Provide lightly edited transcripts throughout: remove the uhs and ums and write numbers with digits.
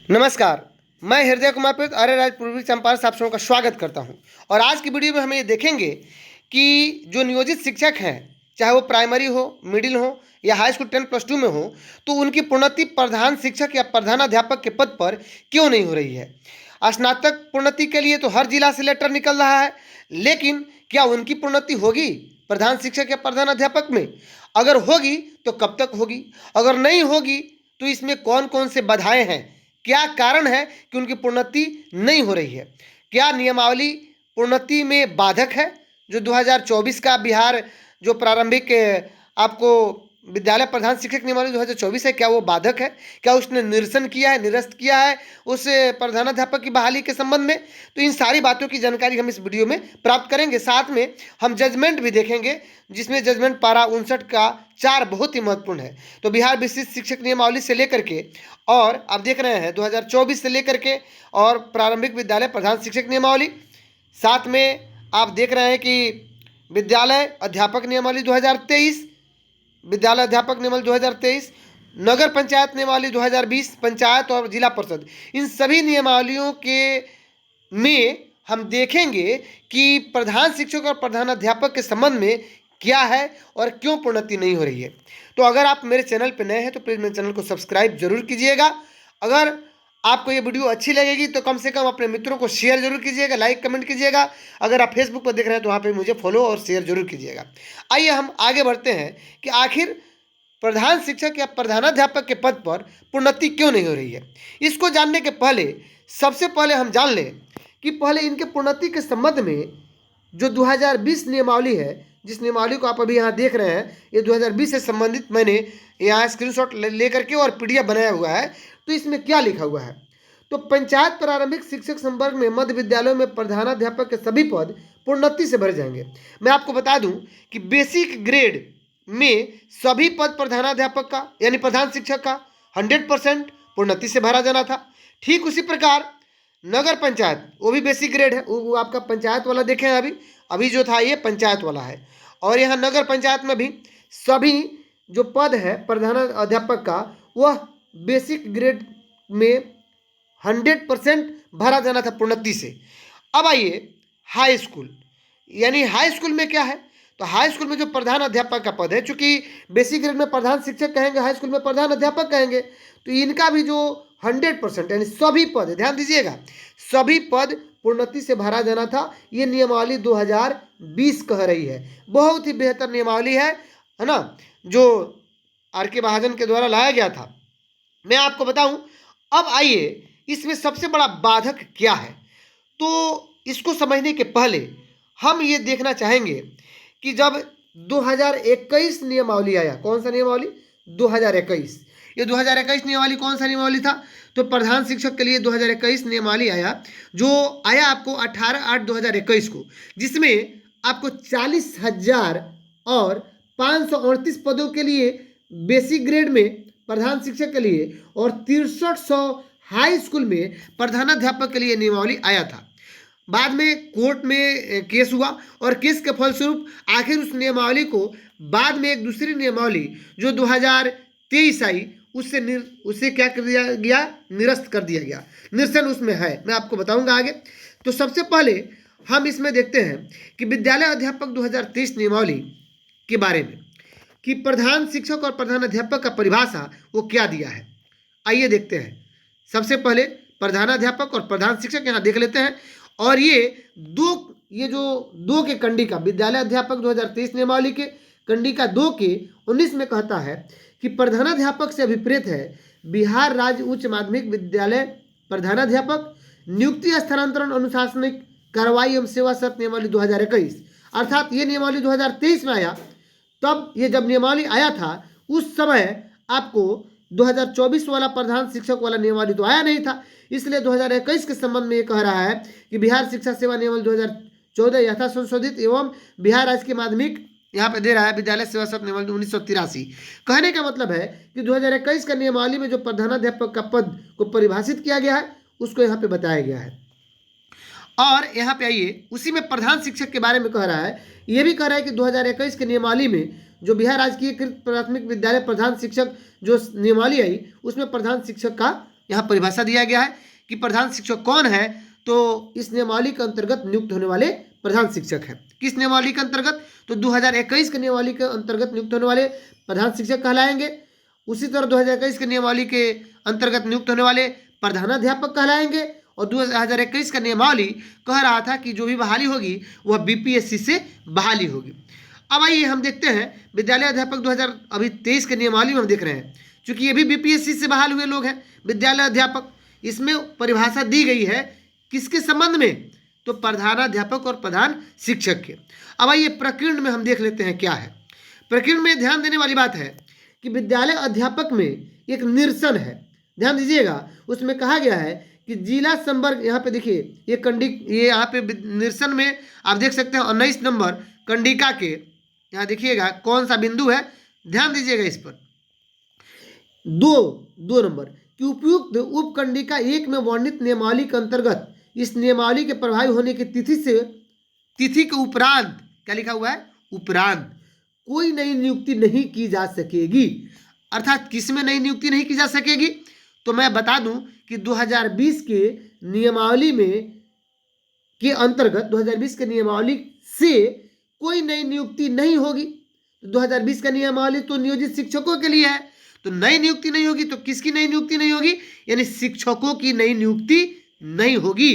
नमस्कार। मैं हृदय कुमार पुरोहित आर्य राज पूर्वी चंपारण से आप सबों का स्वागत करता हूं। और आज की वीडियो में हम ये देखेंगे कि जो नियोजित शिक्षक हैं, चाहे वो प्राइमरी हो, मिडिल हो या हाई स्कूल 10+2 में हो, तो उनकी प्रोन्नति प्रधान शिक्षक या प्रधानाध्यापक के पद पर क्यों नहीं हो रही है। स्नातक प्रोन्नति के लिए तो हर जिला से लेटर निकल रहा है, लेकिन क्या उनकी प्रोन्नति होगी प्रधान शिक्षक या प्रधानाध्यापक में? अगर होगी तो कब तक होगी? अगर नहीं होगी तो इसमें कौन कौन से बाधाएं हैं? क्या कारण है कि उनकी प्रोन्नति नहीं हो रही है? क्या नियमावली प्रोन्नति में बाधक है? जो 2024 का बिहार जो प्रारंभिक आपको विद्यालय प्रधान शिक्षक नियमावली 2024 है, क्या वो बाधक है? क्या उसने निरसन किया है, निरस्त किया है उस प्रधानाध्यापक की बहाली के संबंध में? तो इन सारी बातों की जानकारी हम इस वीडियो में प्राप्त करेंगे। साथ में हम जजमेंट भी देखेंगे, जिसमें जजमेंट पारा 59 का 4 बहुत ही महत्वपूर्ण है। तो बिहार विशिष्ट शिक्षक नियमावली से लेकर के और आप देख रहे हैं 2024 से लेकर के और प्रारंभिक विद्यालय प्रधान शिक्षक नियमावली, साथ में आप देख रहे हैं कि विद्यालय अध्यापक नियमावली 2023, विद्यालय अध्यापक नियमावली 2023, नगर पंचायत नियमावली 2020, पंचायत और जिला परिषद, इन सभी नियमावलियों के में हम देखेंगे कि प्रधान शिक्षक और प्रधानाध्यापक के संबंध में क्या है और क्यों प्रोन्नति नहीं हो रही है। तो अगर आप मेरे चैनल पर नए हैं तो प्लीज़ मेरे चैनल को सब्सक्राइब जरूर कीजिएगा। अगर आपको ये वीडियो अच्छी लगेगी तो कम से कम अपने मित्रों को शेयर जरूर कीजिएगा, लाइक कमेंट कीजिएगा। अगर आप फेसबुक पर देख रहे हैं तो वहाँ पे मुझे फॉलो और शेयर जरूर कीजिएगा। आइए हम आगे बढ़ते हैं कि आखिर प्रधान शिक्षक या प्रधानाध्यापक के पद पर प्रोन्नति क्यों नहीं हो रही है। इसको जानने के पहले सबसे पहले हम जान लें कि पहले इनके प्रोन्नति के संबंध में जो 2020 नियमावली है, जिस नियमावली को आप अभी यहाँ देख रहे हैं, ये 2020 से संबंधित मैंने यहाँ स्क्रीनशॉट लेकर के और पीडीएफ बनाया हुआ है। तो इसमें क्या लिखा हुआ है? तो पंचायत प्रारंभिक शिक्षक संवर्ग में मध्य विद्यालयों में प्रधानाध्यापक के सभी पद प्रोन्नति से भरे जाएंगे। मैं आपको बता दूं कि बेसिक ग्रेड में सभी पद प्रधानाध्यापक का यानी प्रधान शिक्षक का 100% प्रोन्नति से भरा जाना था। ठीक उसी प्रकार नगर पंचायत, वो भी बेसिक ग्रेड है, वो आपका पंचायत वाला देखें, अभी जो था ये पंचायत वाला है। और यहाँ नगर पंचायत में भी सभी जो पद है प्रधानाध्यापक का वह बेसिक ग्रेड में 100% भरा जाना था प्रोन्नति से। अब आइए हाई स्कूल, यानी हाई स्कूल में क्या है? तो हाई स्कूल में जो प्रधान अध्यापक का पद है, चूंकि बेसिक ग्रेड में प्रधान शिक्षक कहेंगे, हाई स्कूल में प्रधान अध्यापक कहेंगे, तो इनका भी जो 100% यानी सभी पद, ध्यान दीजिएगा, सभी पद प्रोन्नति से भरा जाना था। ये नियमावली 2020 कह रही है। बहुत ही बेहतर नियमावली है ना, जो आर.के. महाजन के द्वारा लाया गया था। मैं आपको बताऊं, अब आइए इसमें सबसे बड़ा बाधक क्या है। तो इसको समझने के पहले हम ये देखना चाहेंगे कि जब 2021 नियमावली आया, कौन सा नियमावली? 2021। ये 2021 नियमावली कौन सा नियमावली था? तो प्रधान शिक्षक के लिए 2021 नियमावली आया, जो आया आपको 18/8/2021 को, जिसमें आपको 40,000 और 538 पदों के लिए बेसिक ग्रेड में प्रधान शिक्षक के लिए और 6300 हाई स्कूल में प्रधानाध्यापक के लिए नियमावली आया था। बाद में कोर्ट में केस हुआ और केस के फलस्वरूप आखिर उस नियमावली को बाद में एक दूसरी नियमावली जो 2023 आई, उससे क्या कर दिया गया? निरस्त कर दिया गया। निरसन उसमें है, मैं आपको बताऊंगा आगे। तो सबसे पहले हम इसमें देखते हैं कि विद्यालय अध्यापक 2023 नियमावली के बारे में कि प्रधान शिक्षक और प्रधान अध्यापक का परिभाषा वो क्या दिया है। आइए देखते हैं। सबसे पहले प्रधानाध्यापक और प्रधान शिक्षक यहाँ देख लेते हैं। और ये जो दो के कंडिका विद्यालय अध्यापक 2023 नियमावली के कंडिका 2 के 19 में कहता है कि प्रधानाध्यापक से अभिप्रेत है बिहार राज्य उच्च माध्यमिक विद्यालय प्रधानाध्यापक, नियुक्ति स्थानांतरण अनुशासनिक कार्रवाई एवं सेवा शर्त नियमावली 2021। अर्थात ये नियमावली 2023 में आया। तब ये जब नियमावली आया था उस समय आपको 2024 वाला प्रधान शिक्षक वाला नियमावली तो आया नहीं था, इसलिए 2021 के संबंध में ये कह रहा है कि बिहार शिक्षा सेवा नियमावली 2014 यथा संशोधित एवं बिहार राजकीय माध्यमिक, यहाँ पे दे रहा है विद्यालय सेवा शर्त नियमावली 1983। कहने का मतलब है कि 2021 का नियमावली में जो प्रधानाध्यापक का पद को परिभाषित किया गया है उसको यहाँ पे बताया गया है। और यहाँ पे आइए उसी में प्रधान शिक्षक के बारे में कह रहा है। ये भी कह रहा है कि 2021 के नियमावली में जो बिहार राजकीय प्राथमिक विद्यालय प्रधान शिक्षक जो नियमावली आई उसमें प्रधान शिक्षक का यहाँ परिभाषा दिया गया है कि प्रधान शिक्षक कौन है। तो इस नियमावली के अंतर्गत नियुक्त होने वाले प्रधान शिक्षक हैं। किस नियमावली के अंतर्गत? तो 2021 के नियमावली के अंतर्गत नियुक्त होने वाले प्रधान शिक्षक कहलाएंगे। उसी तरह 2021 के नियमावली के अंतर्गत नियुक्त होने वाले प्रधानाध्यापक कहलाएंगे। और 2021 का नियमावली कह रहा था कि जो भी बहाली होगी वह बीपीएससी से बहाली होगी। अब आइए हम देखते हैं विद्यालय अध्यापक 2023 के नियमावली में हम देख रहे हैं, चूंकि ये भी बीपीएससी से बहाल हुए लोग हैं विद्यालय अध्यापक। इसमें परिभाषा दी गई है किसके संबंध में? तो प्रधानाध्यापक और प्रधान शिक्षक के। अब आइए प्रकीर्ण में हम देख लेते हैं क्या है। प्रकीर्ण में ध्यान देने वाली बात है कि विद्यालय अध्यापक में एक निरसन है, ध्यान दीजिएगा। उसमें कहा गया है कि जिला संवर्ग, यहाँ पे देखिए ये यहाँ पे निरसन में आप देख सकते हैं 19 नंबर कंडिका के, यहाँ देखिएगा कौन सा बिंदु है, ध्यान दीजिएगा इस पर। दो नंबर कि उपयुक्त उपकंडिका 1 में वर्णित नियमावली के अंतर्गत इस नियमावली के प्रभावी होने की तिथि के उपरांत, क्या लिखा हुआ है? उपरांत कोई नई नियुक्ति नहीं की जा सकेगी। अर्थात किसमें नई नियुक्ति नहीं की जा सकेगी? तो मैं बता दूं कि 2020 के नियमावली में के अंतर्गत 2020 के नियमावली से कोई नई नियुक्ति नहीं होगी। 2020 का नियमावली तो नियोजित शिक्षकों के लिए है, तो नई नियुक्ति नहीं होगी। तो किसकी नई नियुक्ति नहीं होगी? यानी शिक्षकों की नई नियुक्ति नहीं होगी।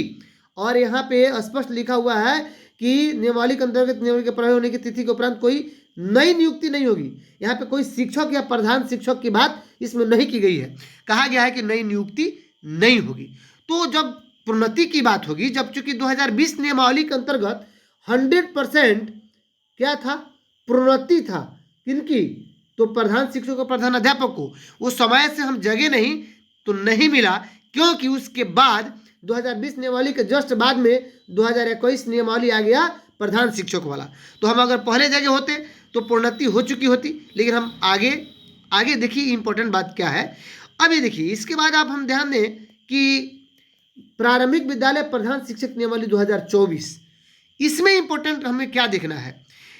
और यहाँ पे स्पष्ट लिखा हुआ है कि नियमावली के अंतर्गत नियमावली के प्रभावी होने की तिथि के उपरांत कोई नई नियुक्ति नहीं होगी। यहाँ पे कोई शिक्षक या प्रधान शिक्षक की बात इसमें नहीं की गई है, कहा गया है कि नई नियुक्ति नहीं होगी। तो जब प्रोन्नति की बात होगी, जब चूंकि 2020 नियमावली के अंतर्गत 100% क्या था? प्रोन्नति था। किनकी? तो प्रधान शिक्षक और प्रधान अध्यापक को। उस समय से हम जगह नहीं तो नहीं मिला, क्योंकि उसके बाद 2020 नियमावली के जस्ट बाद में 2021 नियमावली आ गया प्रधान शिक्षक वाला। तो हम अगर पहले जगह होते तो प्रोन्नति हो चुकी होती। लेकिन हम आगे देखिए इंपॉर्टेंट बात क्या है। अब ये देखिए, इसके बाद आप हम ध्यान दें कि प्रारंभिक विद्यालय प्रधान शिक्षक नियमावली 2024, इसमें इंपॉर्टेंट हमें क्या देखना है?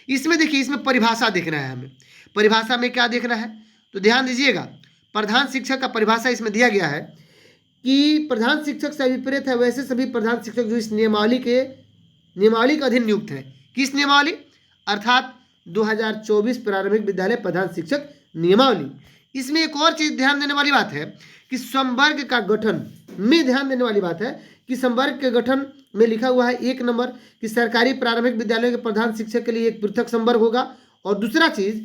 इसमें देखिए, इसमें परिभाषा देखना है हमें। परिभाषा में क्या देखना है? तो ध्यान दीजिएगा, प्रधान शिक्षक का परिभाषा इसमें दिया गया है कि प्रधान शिक्षक से अभिप्रेत है वैसे सभी प्रधान शिक्षक जो इस नियमावली के अधीन नियुक्त हैं। किस नियमावली? अर्थात 2024 प्रारंभिक विद्यालय प्रधान शिक्षक नियमावली। इसमें एक और चीज ध्यान देने वाली बात है कि संवर्ग का गठन में ध्यान देने वाली बात है कि संवर्ग के गठन में लिखा हुआ है 1 नंबर कि सरकारी प्रारंभिक विद्यालयों के प्रधान शिक्षक के लिए एक पृथक संवर्ग होगा। और दूसरा चीज,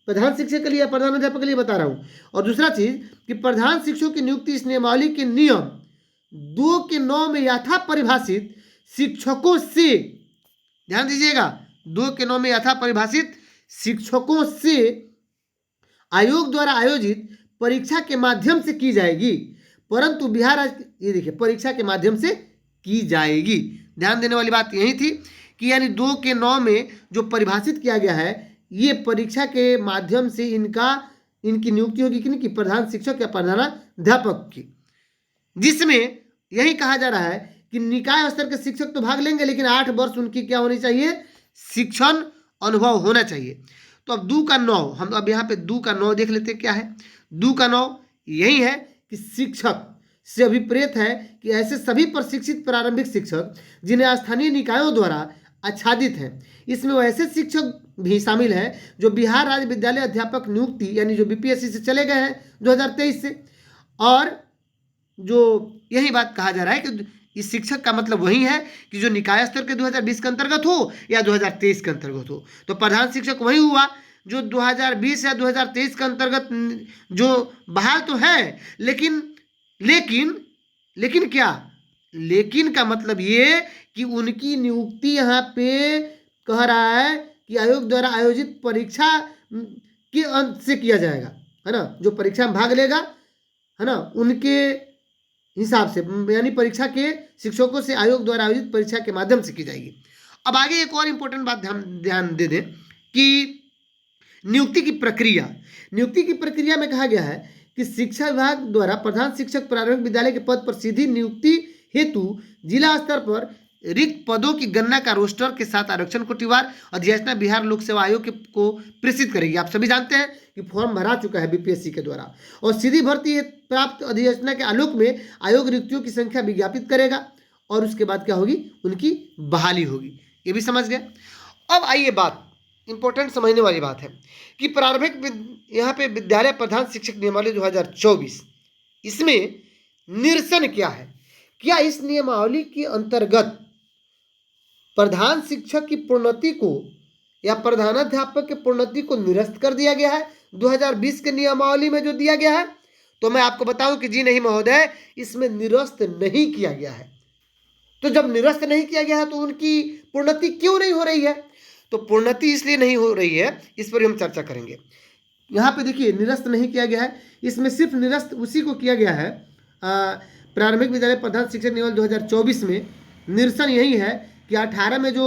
प्रधान शिक्षक के लिए, प्रधान अध्यापक के लिए बता रहा हूं। और दूसरा चीज कि प्रधान शिक्षकों की नियुक्ति इस नियमावली के नियम 2 के 9 में यथा परिभाषित शिक्षकों से, ध्यान दीजिएगा, 2 के 9 में यथा परिभाषित शिक्षकों से आयोग द्वारा आयोजित परीक्षा के माध्यम से की जाएगी। परंतु बिहार राज्य, ये देखिए, परीक्षा के माध्यम से की जाएगी। ध्यान देने वाली बात यही थी कि यानी 2 के 9 में जो परिभाषित किया गया है, ये परीक्षा के माध्यम से इनकी नियुक्ति होगी। किनकी? प्रधान शिक्षक या प्रधानाध्यापक की, जिसमें यही कहा जा रहा है कि निकाय स्तर के शिक्षक तो भाग लेंगे, लेकिन 8 वर्ष उनकी क्या होनी चाहिए? शिक्षण अनुभव होना चाहिए। तो अब 2 का 9, हम अब यहाँ पे 2 का 9 देख लेते हैं क्या है। 2 का 9 यही है कि शिक्षक से अभिप्रेत है कि ऐसे सभी प्रशिक्षित प्रारंभिक शिक्षक जिन्हें स्थानीय निकायों द्वारा आच्छादित हैं। इसमें वैसे शिक्षक भी शामिल हैं जो बिहार राज्य विद्यालय अध्यापक नियुक्ति यानी जो बीपीएससी से चले गए हैं 2023 से। और जो यही बात कहा जा रहा है कि इस शिक्षक का मतलब वही है कि जो निकाय स्तर के 2020 के अंतर्गत हो या 2023 के अंतर्गत हो। तो प्रधान शिक्षक वही हुआ जो 2020 या 2023 के अंतर्गत जो बहाल तो है, लेकिन क्या? लेकिन का मतलब ये कि उनकी नियुक्ति यहाँ पे कह रहा है कि आयोग द्वारा आयोजित परीक्षा के अंत से किया जाएगा, है ना। जो परीक्षा में भाग लेगा, है ना, उनके हिसाब से, यानी परीक्षा के शिक्षकों से आयोग द्वारा आयोजित परीक्षा के माध्यम से की जाएगी। अब आगे एक और इम्पोर्टेंट बात ध्यान दे दें कि नियुक्ति की प्रक्रिया में कहा गया है कि शिक्षा विभाग द्वारा प्रधान शिक्षक प्रारंभिक विद्यालय के पद पर सीधी नियुक्ति हेतु जिला स्तर पर रिक्त पदों की गणना का रोस्टर के साथ आरक्षण कोटिवार अधिसूचना बिहार लोक सेवा आयोग को प्रेषित करेगी। आप सभी जानते हैं कि फॉर्म भरा चुका है बीपीएससी के द्वारा, और सीधी भर्ती प्राप्त अधिसूचना के आलोक में आयोग रिक्तियों की संख्या विज्ञापित करेगा और उसके बाद क्या होगी, उनकी बहाली होगी। ये भी समझ गए। अब आइए बात इंपॉर्टेंट समझने वाली बात है कि प्रारंभिक यहाँ पे विद्यालय प्रधान शिक्षक नियमावली 2024, इसमें निरसन क्या है? क्या इस नियमावली के अंतर्गत प्रधान शिक्षक की प्रोन्नति को या प्रधानाध्यापक के प्रोन्नति को निरस्त कर दिया गया है 2020 के नियमावली में जो दिया गया है? तो मैं आपको बताऊं कि जी नहीं महोदय, इसमें निरस्त नहीं किया गया है। तो जब निरस्त नहीं किया गया है तो उनकी प्रोन्नति क्यों नहीं हो रही है? तो प्रोन्नति इसलिए नहीं हो रही है, इस पर हम चर्चा करेंगे। यहाँ पे देखिए, निरस्त नहीं किया गया है, इसमें सिर्फ निरस्त उसी को किया गया है प्रारंभिक विद्यालय प्रधान शिक्षक नियमावली 2024 में निरसन यही है कि 18 में जो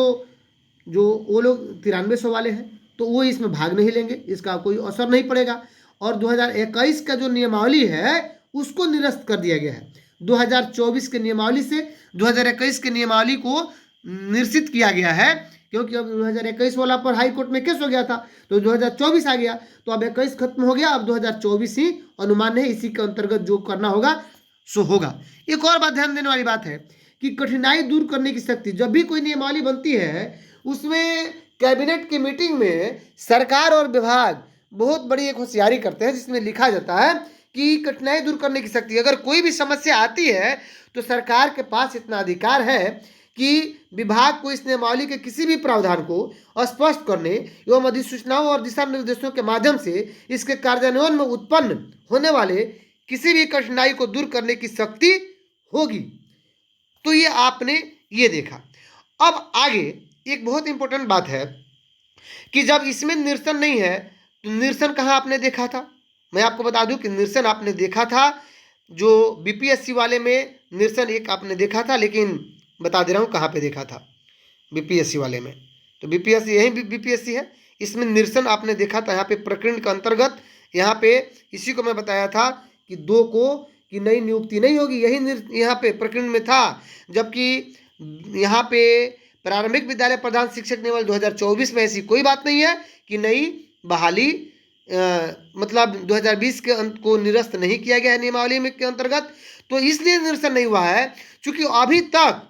वो लोग 9300 वाले हैं तो वो इसमें भाग नहीं लेंगे, इसका कोई असर नहीं पड़ेगा। और 2021 का जो नियमावली है उसको निरस्त कर दिया गया है। 2024 के नियमावली से 2021 के नियमावली को निरसित किया गया है, क्योंकि अब 2021 वाला पर हाई कोर्ट में केस हो गया था तो 2024 आ गया, तो अब 21 खत्म हो गया, अब 2024 ही अनुमान है, इसी के अंतर्गत जो करना होगा सो होगा। एक और बात ध्यान देने वाली बात है कि कठिनाई दूर करने की शक्ति, जब भी कोई नियमावली बनती है उसमें कैबिनेट की मीटिंग में सरकार और विभाग बहुत बड़ी एक होशियारी करते हैं, जिसमें लिखा जाता है कि कठिनाई दूर करने की शक्ति, अगर कोई भी समस्या आती है तो सरकार के पास इतना अधिकार है कि विभाग को इस नियमावली के किसी भी प्रावधान को स्पष्ट करने एवं अधिसूचनाओं और दिशा निर्देशों के माध्यम से इसके कार्यान्वयन में उत्पन्न होने वाले किसी भी कठिनाई को दूर करने की शक्ति होगी। तो ये आपने ये देखा। अब आगे एक बहुत इंपॉर्टेंट बात है कि जब इसमें निरसन नहीं है तो निरसन कहाँ आपने देखा था? मैं आपको बता दूं कि निरसन आपने देखा था जो बीपीएससी वाले में निरसन एक आपने देखा था, लेकिन बता दे रहा हूँ कहाँ पे देखा था बीपीएससी वाले में। तो बीपीएससी यही बीपीएससी है, इसमें निरसन आपने देखा था यहाँ पे प्रकरण के अंतर्गत। यहाँ पे इसी को मैं बताया था कि 2 को कि नई नियुक्ति नहीं होगी, यही यहाँ पे प्रकरण में था। जबकि यहाँ पे प्रारंभिक विद्यालय प्रधान शिक्षक नियमावली 2024 में ऐसी कोई बात नहीं है कि नई बहाली मतलब 2020 के अंत को निरस्त नहीं किया गया है नियमावली में के अंतर्गत, तो इसलिए निरसन नहीं हुआ है क्योंकि अभी तक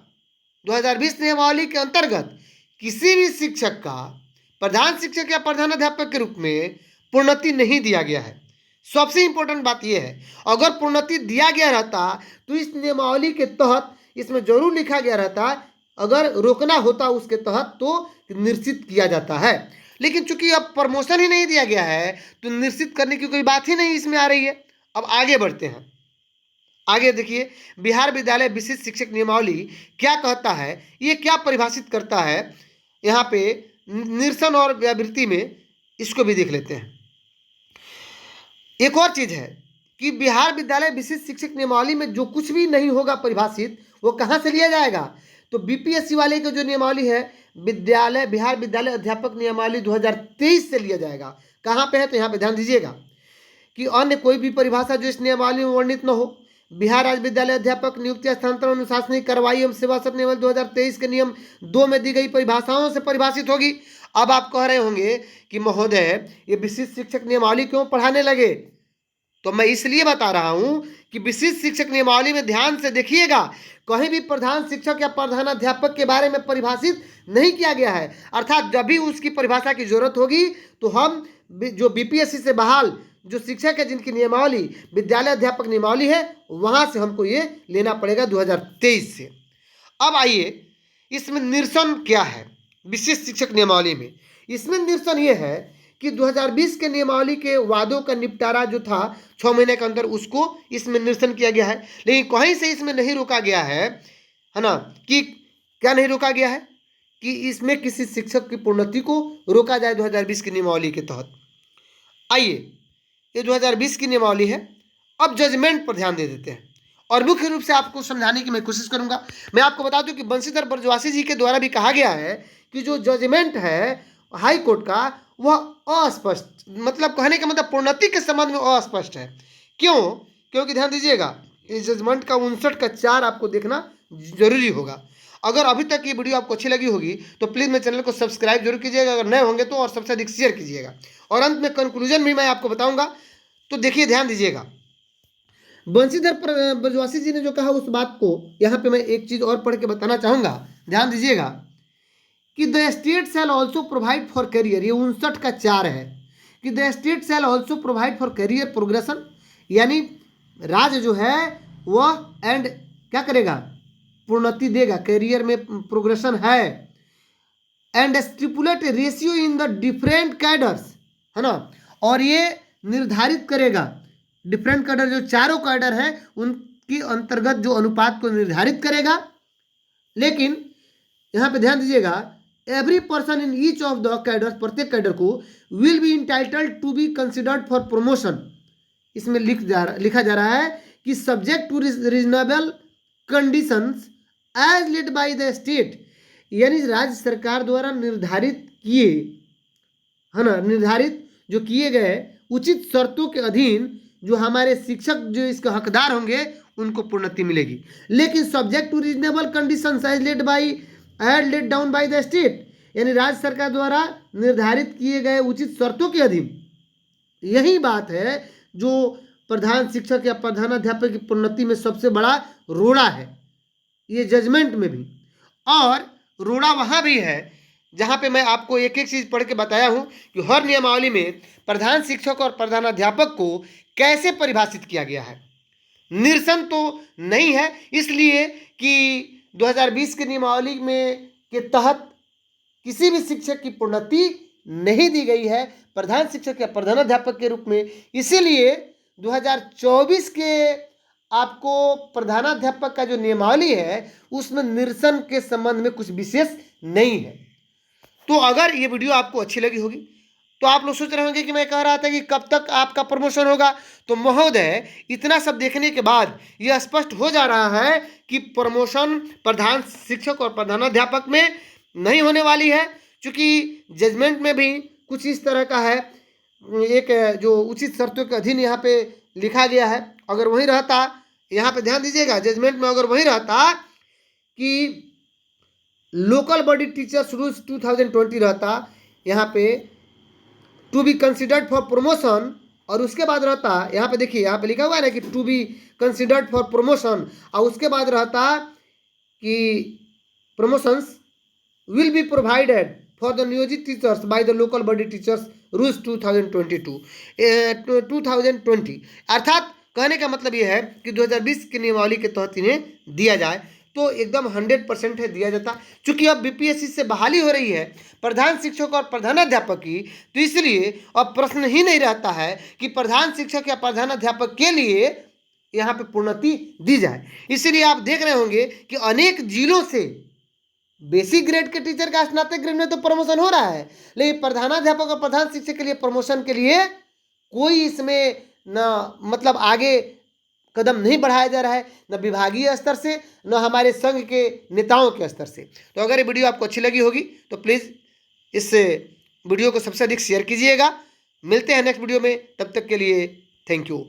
2020 नियमावली के अंतर्गत किसी भी शिक्षक का प्रधान शिक्षक या प्रधानाध्यापक के रूप में प्रोन्नति नहीं दिया गया है। सबसे इंपॉर्टेंट बात यह है, अगर प्रोन्नति दिया गया रहता तो इस नियमावली के तहत इसमें जरूर लिखा गया रहता, अगर रोकना होता उसके तहत तो निश्चित किया जाता है। लेकिन चूंकि अब प्रमोशन ही नहीं दिया गया है तो निश्चित करने की कोई बात ही नहीं इसमें आ रही है। अब आगे बढ़ते हैं। आगे देखिए, बिहार विद्यालय विशिष्ट शिक्षक नियमावली क्या कहता है, ये क्या परिभाषित करता है यहाँ पे निरसन और व्यावृत्ति में, इसको भी देख लेते हैं। एक और चीज है कि बिहार विद्यालय विशिष्ट शिक्षक नियमावली में जो कुछ भी नहीं होगा परिभाषित वो कहाँ से लिया जाएगा? तो बीपीएससी वाले का जो नियमावली है बिहार विद्यालय अध्यापक नियमावली 2023 से लिया जाएगा। कहाँ पे है तो यहाँ पे ध्यान दीजिएगा कि अन्य कोई भी परिभाषा जो इस नियमावली में वर्णित न हो। बिहार राज्य विद्यालय अध्यापक नियुक्ति हस्तांतरण अनुशासनिक कार्रवाई एवं सेवा शर्त नियमावली 2023 के नियम 2 में दी गई परिभाषाओं से परिभाषित होगी। अब आप कह रहे होंगे कि महोदय ये विशिष्ट शिक्षक नियमावली क्यों पढ़ाने लगे? तो मैं इसलिए बता रहा हूं कि विशिष्ट शिक्षक नियमावली में ध्यान से देखिएगा, कहीं भी प्रधान शिक्षक या प्रधानाध्यापक के बारे में परिभाषित नहीं किया गया है। अर्थात जब भी उसकी परिभाषा की जरूरत होगी तो हम जो बीपीएससी से बहाल जो शिक्षक है जिनकी नियमावली विद्यालय अध्यापक नियमावली है वहां से हमको ये लेना पड़ेगा 2023 से। अब आइए, इसमें निरसन क्या है विशिष्ट शिक्षक नियमावली में? इसमें निरसन ये है कि 2020 के नियमावली के वादों का निपटारा जो था 6 महीने के अंदर, उसको इसमें निरसन किया गया है। लेकिन कहीं से इसमें नहीं रोका गया है ना, कि क्या नहीं रोका गया है कि इसमें किसी शिक्षक की प्रोन्नति को रोका जाए 2020 की नियमावली के तहत। आइए, ये 2020 की नियमावली है। अब जजमेंट पर ध्यान दे देते हैं और मुख्य रूप से आपको समझाने की मैं कोशिश करूंगा। मैं आपको बता दूं कि बंशीधर बरजवासी जी के द्वारा भी कहा गया है कि जो जजमेंट है हाई कोर्ट का वह अस्पष्ट, मतलब कहने का मतलब प्रोन्नति के संबंध में अस्पष्ट है। क्यों? क्योंकि ध्यान दीजिएगा, इस जजमेंट का 59 का 4 आपको देखना जरूरी होगा। अगर अभी तक ये वीडियो आपको अच्छी लगी होगी तो प्लीज़ मेरे चैनल को सब्सक्राइब जरूर कीजिएगा, अगर नए होंगे तो, और सबसे अधिक शेयर कीजिएगा। और अंत में कंक्लूजन भी मैं आपको बताऊंगा, तो देखिए ध्यान दीजिएगा। बंशीधर ब्रजवासी जी ने जो कहा उस बात को यहाँ पे मैं एक चीज़ और पढ़ के बताना चाहूँगा, ध्यान दीजिएगा कि the state shall also provide for career, ये 59 का 4 है कि the state shall also provide for career progression, यानी राज्य जो है वह एंड क्या करेगा, प्रोन्नति देगा, करियर में प्रोग्रेशन है, and stipulate ratio in the different cadres, है ना, और ये निर्धारित करेगा, डिफरेंट कैडर जो चारों कैडर हैं उनकी अंतर्गत जो अनुपात को निर्धारित करेगा। लेकिन यहाँ पे ध्यान दीजिएगा, every person in each of the cadres, प्रत्येक कैडर को will be entitled to be considered for promotion, इसमें लिखा जा रहा है कि subject to reasonable conditions as laid by the state, यानी राज्य सरकार द्वारा निर्धारित किए, है ना, निर्धारित जो किए गए उचित शर्तों के अधीन जो हमारे शिक्षक जो इसके हकदार होंगे उनको प्रोन्नति मिलेगी। लेकिन subject to reasonable conditions as laid down by the state, यानी राज्य सरकार द्वारा निर्धारित किए गए उचित शर्तों के अधीन, यही बात है जो प्रधान शिक्षक या प्रधानाध्यापक की प्रोन्नति में सबसे बड़ा रोड़ा है, ये जजमेंट में भी। और रोड़ा वहाँ भी है जहाँ पे मैं आपको एक एक चीज़ पढ़ के बताया हूँ कि हर नियमावली में प्रधान शिक्षक और प्रधानाध्यापक को कैसे परिभाषित किया गया है। निरसन तो नहीं है, इसलिए कि 2020 की नियमावली में के तहत किसी भी शिक्षक की प्रोन्नति नहीं दी गई है प्रधान शिक्षक या प्रधानाध्यापक के रूप में। इसीलिए 2024 के आपको प्रधानाध्यापक का जो नियमावली है उसमें निरसन के संबंध में कुछ विशेष नहीं है। तो अगर ये वीडियो आपको अच्छी लगी होगी तो आप लोग सोच रहे होंगे कि मैं कह रहा था कि कब तक आपका प्रमोशन होगा, तो महोदय इतना सब देखने के बाद यह स्पष्ट हो जा रहा है कि प्रमोशन प्रधान शिक्षक और प्रधानाध्यापक में नहीं होने वाली है, क्योंकि जजमेंट में भी कुछ इस तरह का है, एक जो उचित शर्तों के अधीन यहाँ पे लिखा गया है। अगर वही रहता, यहाँ पे ध्यान दीजिएगा, जजमेंट में अगर वही रहता कि लोकल बॉडी टीचर्स रूल्स 2020 रहता यहाँ पे to be considered for promotion, और उसके बाद रहता, यहाँ पे देखिए यहाँ पे लिखा हुआ है ना कि to be considered for promotion, और उसके बाद रहता कि promotions will be provided for the नियोजित teachers by the local body teachers rules 2020, अर्थात कहने का मतलब यह है कि 2020 की नियमावली के तहत इन्हें दिया जाए, तो एकदम 100% है दिया जाता। चूंकि अब बीपीएससी से बहाली हो रही है प्रधान शिक्षक और प्रधानाध्यापक की, तो इसलिए अब प्रश्न ही नहीं रहता है कि प्रधान शिक्षक या प्रधानाध्यापक के लिए यहाँ पे प्रोन्नति दी जाए। इसीलिए आप देख रहे होंगे कि अनेक जिलों से बेसिक ग्रेड के टीचर का स्नातक ग्रेड में तो प्रमोशन हो रहा है, लेकिन प्रधानाध्यापक और प्रधान शिक्षक के लिए प्रमोशन के लिए कोई इसमें न मतलब आगे कदम नहीं बढ़ाया जा रहा है, न विभागीय स्तर से न हमारे संघ के नेताओं के स्तर से। तो अगर ये वीडियो आपको अच्छी लगी होगी तो प्लीज़ इस वीडियो को सबसे अधिक शेयर कीजिएगा। मिलते हैं नेक्स्ट वीडियो में, तब तक के लिए थैंक यू।